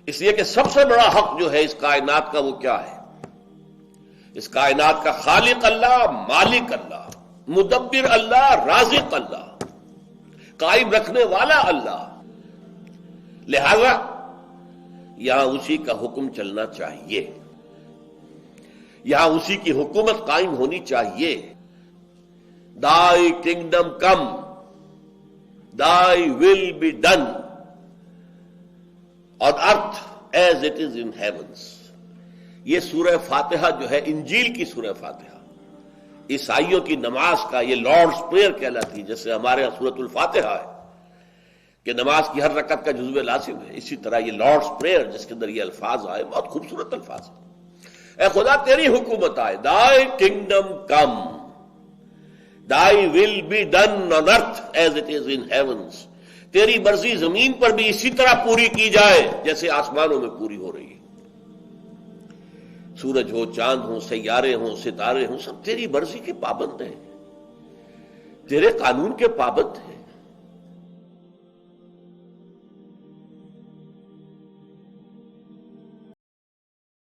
اس لیے کہ سب سے بڑا حق جو ہے اس کائنات کا وہ کیا ہے؟ اس کائنات کا خالق اللہ، مالک اللہ، مدبر اللہ، رازق اللہ، قائم رکھنے والا اللہ. لہذا یہاں اسی کا حکم چلنا چاہیے، یہاں اسی کی حکومت قائم ہونی چاہیے. Thy kingdom come, thy will be done on earth as it is in heavens. یہ سورہ فاتحہ جو ہے انجیل کی سورہ فاتحہ، عیسائیوں کی نماز کا یہ لارڈز پریئر کہلاتی ہے. جیسے ہمارے یہاں سورۃ الفاتحہ ہے کہ نماز کی ہر رکعت کا جزو لازم ہے، اسی طرح یہ لارڈز پریئر جس کے اندر یہ الفاظ آئے بہت خوبصورت الفاظ ہیں. اے خدا تیری حکومت آئے، Thy kingdom come, Thy will be done on earth as it is in heavens. تیری مرضی زمین پر بھی اسی طرح پوری کی جائے جیسے آسمانوں میں پوری ہو رہی ہے. سورج ہو، چاند ہو، سیارے ہوں، ستارے ہوں، سب تیری مرضی کے پابند ہیں، تیرے قانون کے پابند ہیں.